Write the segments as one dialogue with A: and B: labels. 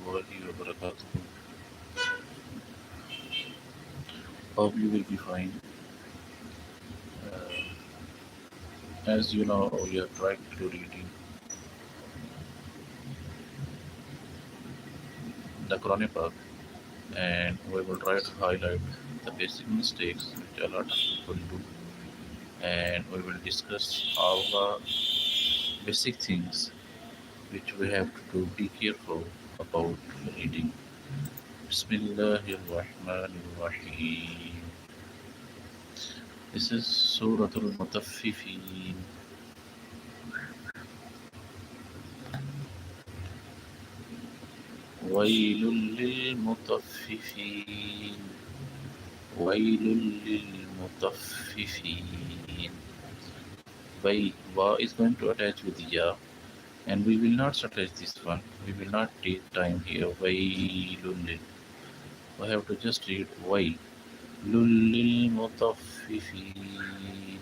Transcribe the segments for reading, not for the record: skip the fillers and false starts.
A: wabarakatuh. Hope you will be fine. As you know, we are trying to reading the Quran E Pak, and we will try to highlight the basic mistakes which a lot of people do, and we will discuss all the basic things which we have to do. Be careful about reading. Bismillahirrahmanirrahim. This is Surah Mutafi Feen. ويل للمطففين ويل للمطففين. Wa is going to attach with ya, and we will not attach this one. We will not take time here. Wailul lil. We have to just read wai. Lil mutaffifin.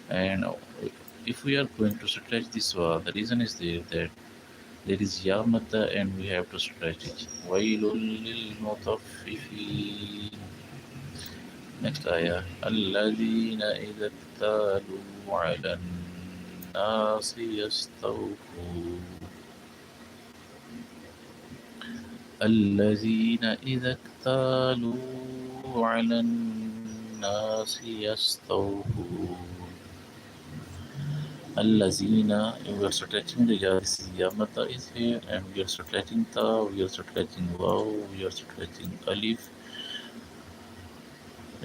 A: And if we are going to stretch this wa, the reason is there that there is ya mata and we have to stretch it. Wailul lil mutaffifin. Next ayah. Alladhina idha iktalu ala الناس يستوفون الذين إذا اكتالوا على الناس يستوفون الذين. We are stretching the ya. This yamata is here, and we are stretching ta, we are stretching waw, we are stretching alif,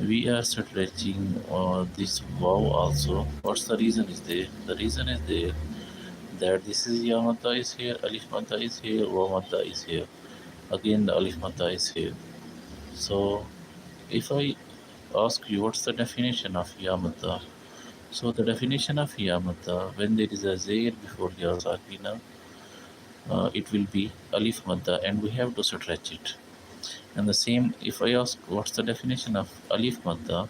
A: we are stretching this waw also. What's the reason is there? The reason is there that this is yamata is here, alif mata is here, waw mata is here. Again the alif mata is here. So if I ask you what's the definition of yamata, so the definition of yamata, when there is a zair before ya sakina, it will be alif mata, and we have to stretch it. And the same, if I ask what's the definition of alif mata,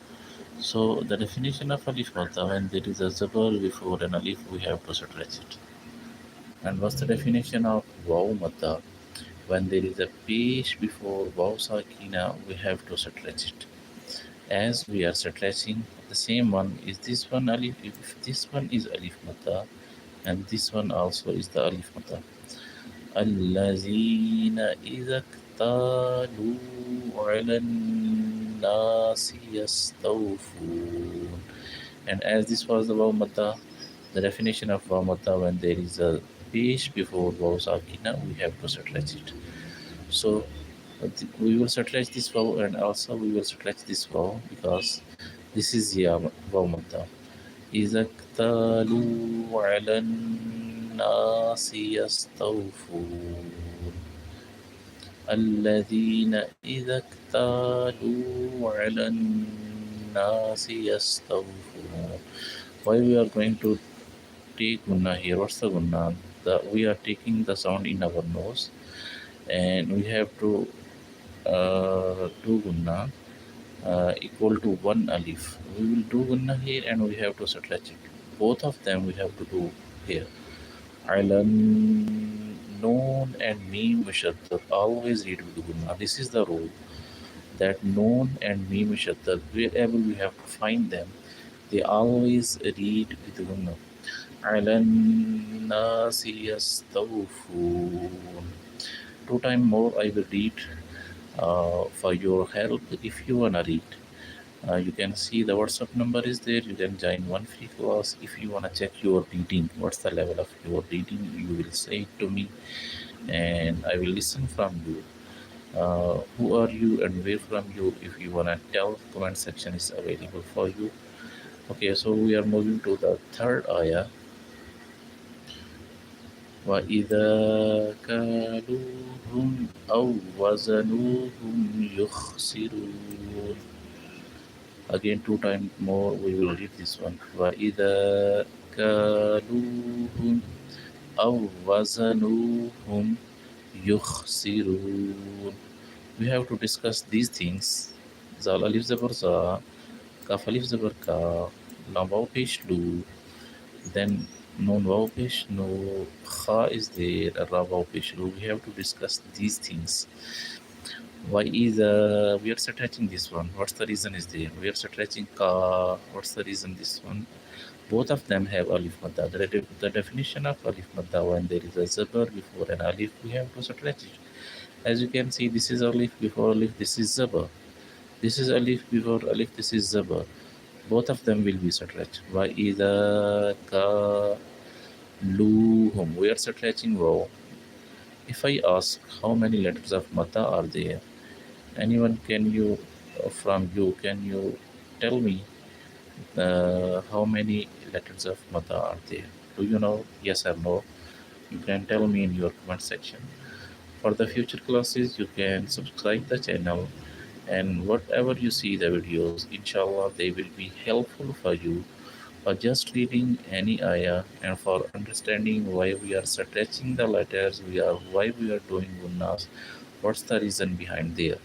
A: so the definition of alif mata, when there is a zabar before an alif, we have to stretch it. And what's the definition of waw mata? When there is a pesh before waw sakina, we have to stretch it. As we are stretching, the same one is this one alif. If this one is alif mata, and this one also is the alif mata. Allazina idha iktalu ala الناس يستوفون. And as this was the waw mata, the definition of waw mata, when there is a pesh before waw sakina, we have to stretch it. So we will stretch this waw, and also we will stretch this waw, because this is ya waw mata. إذا اكتالوا على الناس يستوفون الذين إذا اكتالوا على الناس يستوفون. Why we are going to take gunna here? What's the gunna? We are taking the sound in our nose, and we have to do gunna equal to one alif. We will do gunna here, and we have to stretch it. Both of them we have to do here. Alan, noon and meme mushaddad always read with gunna. This is the rule, that noon and meme mushaddad, wherever we have to find them, they always read with gunna. Alan nasi yastawfun. Two times more I will read for your help. If you wanna read, you can see the WhatsApp number is there. You can join one free class. If you wanna check your reading, what's the level of your reading, you will say it to me, and I will listen from you. Who are you and where from you? If you wanna tell, comment section is available for you. Okay, so we are moving to the third ayah. وَإِذَا كَالُوهُمْ أَوْ وَزَنُوهُمْ يُخْسِرُونَ. Again, two times more we will read this one. وَإِذَا كَالُوهُمْ أَوْ وَزَنُوهُمْ يُخْسِرُونَ. We have to discuss these things. Zal alif zabar za, kaf alif zabar ka, lam waw pesh lu, then Non wow pesh, no kha is there, ra wow pesh. We have to discuss these things. Why is we are stretching this one? What's the reason is there? We are stretching ka. What's the reason this one? Both of them have alif madda. The definition of alif madda, when there is a zabar before an alif, we have to stretch it. As you can see, this is alif before alif, this is zabar. This is alif before alif, this is zabar. Both of them will be stretched. Why is ka luhum? We are stretching wow. If I ask how many letters of madda are there, anyone can you from you can you tell me how many letters of madda are there? Do you know? Yes or no? You can tell me in your comment section. For the future classes, you can subscribe the channel, and whatever you see the videos, inshallah, they will be helpful for you for just reading any ayah and for understanding why we are stretching the letters, why we are doing gunnas, what's the reason behind there.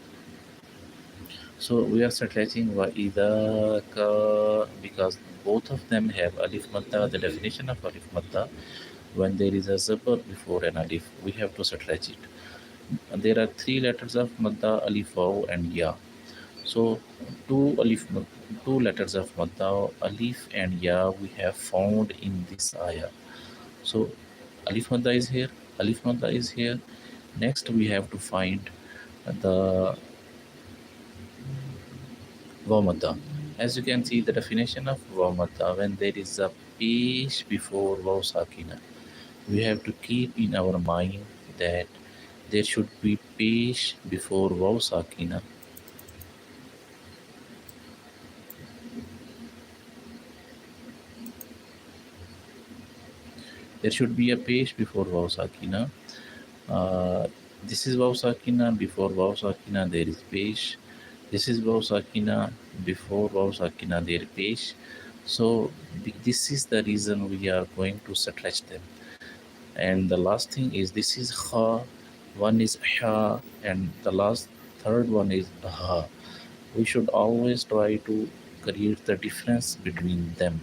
A: So we are stretching wa idha ka because both of them have alif madda. The definition of alif madda, when there is a zabar before an alif, we have to stretch it. And there are three letters of madda: alif, waw, and ya. So two letters of madda, alif and ya, we have found in this ayah. So alif madda is here, alif madda is here. Next we have to find the Vamata. As you can see, the definition of Vamata, when there is a pesh before Vav Sakina, we have to keep in our mind that there should be pesh before Vav Sakina. There should be a pesh before Vav Sakina. Uh, this is Vav Sakina. Before Vav Sakina, there is pesh. This is Vav Sakina. Before Vav Sakina, there is pesh. So this is the reason we are going to stretch them. And the last thing is this is ha, one is ha, and the last third one is ha. We should always try to create the difference between them.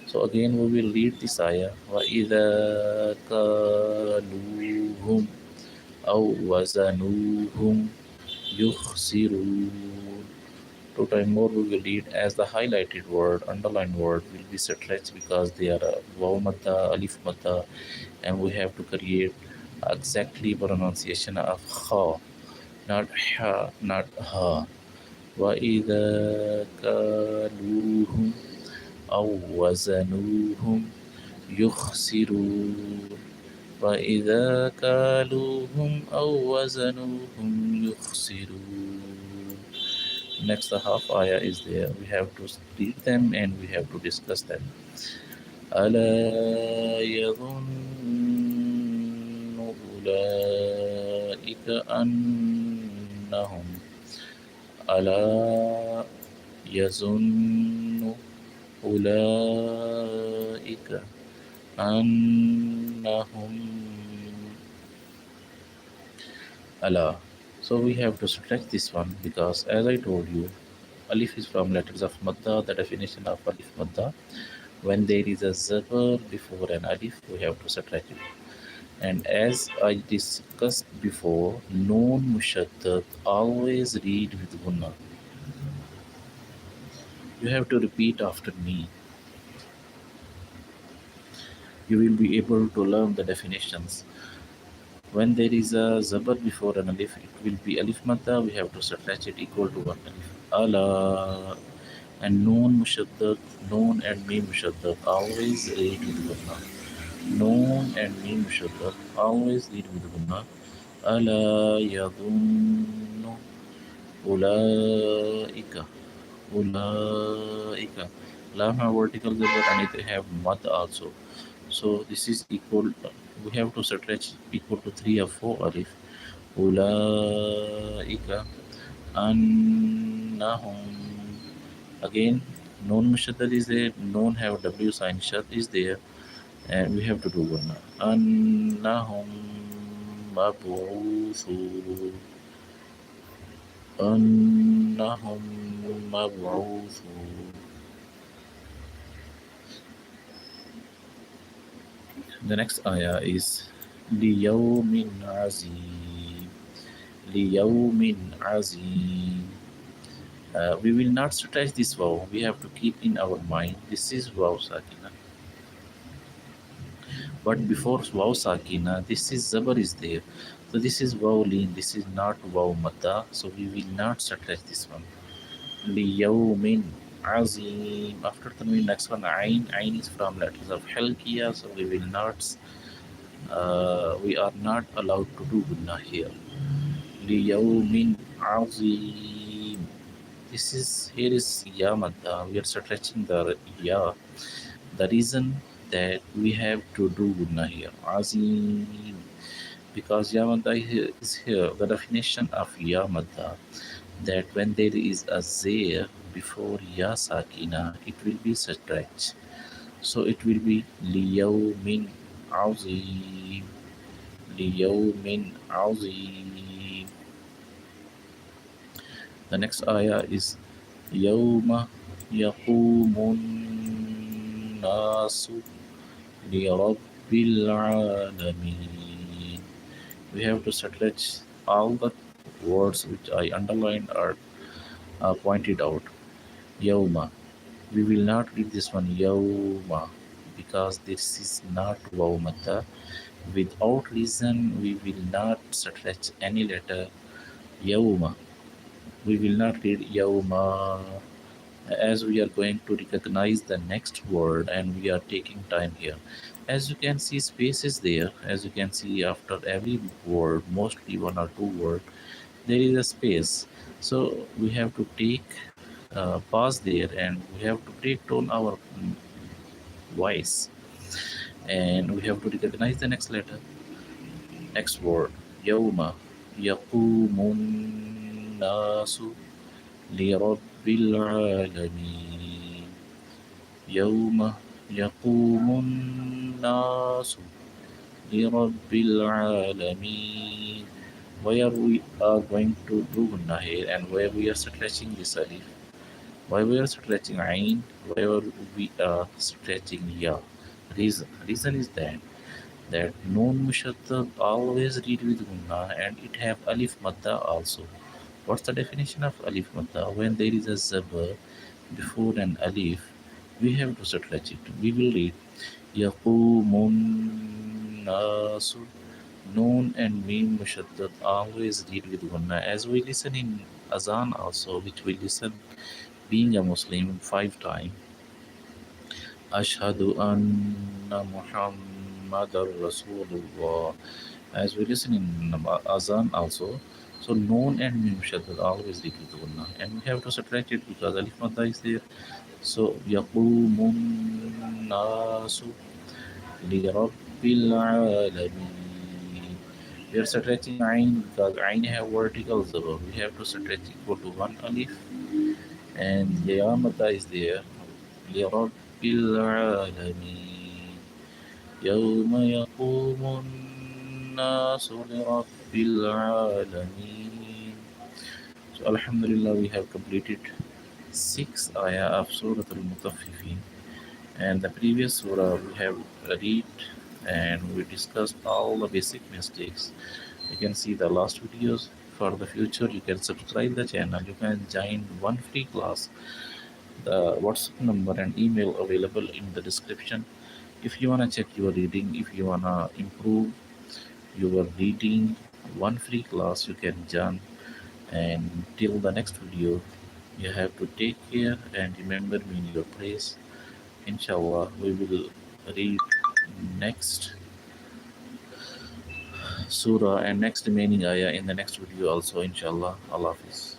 A: So again we will read this ayah. وَإِذَا كَالُوهُمْ أَوْ وَزَنُوهُمْ يُخْسِرُونَ. Two times more we will read, as the highlighted word, underlined word will be stretched because they are waw madda, alif madda, and we have to create exactly pronunciation of ha, not ha, not ha. وَإِذَا كَالُوهُمْ أَوْ وَزَنُوهُمْ يُخْسِرُونَ. وَإِذَا كَالُوهُمْ أَوْ وَزَنُوهُمْ يُخْسِرُونَ. Next, the half ayah is there. We have to read them and we have to discuss them. ألا يظن أولئك أنهم ألا يظن أولئك أنهم ألا. So we have to stretch this one because, as I told you, alif is from letters of madda. The definition of alif madda, when there is a zabar before an alif, we have to stretch it. And as I discussed before, noon mushaddad always read with gunna. You have to repeat after me. You will be able to learn the definitions. When there is a zabar before an alif, it will be alif madda. We have to stretch it equal to one alif. Ala. And noon mushaddad, noon and mim mushaddad always read with gunna. Noon and mim mushaddad always read with gunna. ألا يظن أولئك أولئك. Lam have vertical zebra and it have mad also. So this is equal. We have to stretch equal to 3 or 4 alif. أولئك أنهم. Again, non mushaddad is there. Non have W sign. Shad is there, and we have to do one. أنهم مبعوثون. أنهم مبعوثون. The next ayah is لِيَوْمٍ عَظِيمٍ. لِيَوْمٍ عَظِيمٍ. We will not stretch this wow. We have to keep in our mind. This is wow sakina. But before wow sakina, this is zabar is there. So this is wow lean. This is not wow mata. So we will not stretch this one. Liyawmin azim. After tanween, next one ain. Ain is from letters of halkiya. So we are not allowed to do gunna here. Liyawmin azim. This is here is ya madda. We are stretching the ya. The reason that we have to do gunna here, azim, because ya madda is here. The definition of ya madda, that when there is a zir before ya sakina, it will be stretch. So it will be liyawmin azim, liyawmin azim. The next ayah is yawma yaqumun nasu lirabbil alamin. We have to stretch all the words which I underlined or pointed out. Yawma. We will not read this one yawma because this is not waw mata. Without reason, we will not stretch any letter yawma. We will not read yawma as we are going to recognize the next word and we are taking time here. As you can see, space is there. As you can see, after every word, mostly one or two word, there is a space. So we have to take pause there and we have to take tone our voice and we have to recognize the next letter, next word. Yawma yaqumun nasu lirabbil alamin. Yawma yaqumun nasu lirabbil alamin. Where we are going to do gunna here and where we are stretching this alif, why we are stretching ain, why we are stretching ya. Reason is that noon mushaddad always read with gunna and it have alif madda also. What's the definition of alif madda? When there is a zabar before an alif, we have to stretch it. We will read yaqumun nasu. Noon and mim mushaddad always read with gunna. As we listen in azan also, which we listen being a Muslim 5 times. Ashhadu anna Muhammadar Rasulullah. As we listen in Azan also, so noon and mim shaddad always read with gunna, and we have to stretch it because alif madda is there. So yaqumun nasu li rabbil alamin. We are stretching ain because ain have vertical zabar. We have to stretch equal to one alif, and ya madda is there. Li rabbil alamin. يوم يقوم الناس لرب العالمين. So Alhamdulillah, we have completed 6 ayah of Surah Mutafi Feen, and the previous surah we have read and we discussed all the basic mistakes. You can see the last videos. For the future, you can subscribe the channel. You can join one free class. The WhatsApp number and email available in the description. If you wanna check your reading, if you wanna improve your reading, one free class you can join. And till the next video, you have to take care and remember me in your prayers. Inshallah, we will read next surah and next remaining ayah in the next video also. Inshallah, Allah Hafiz.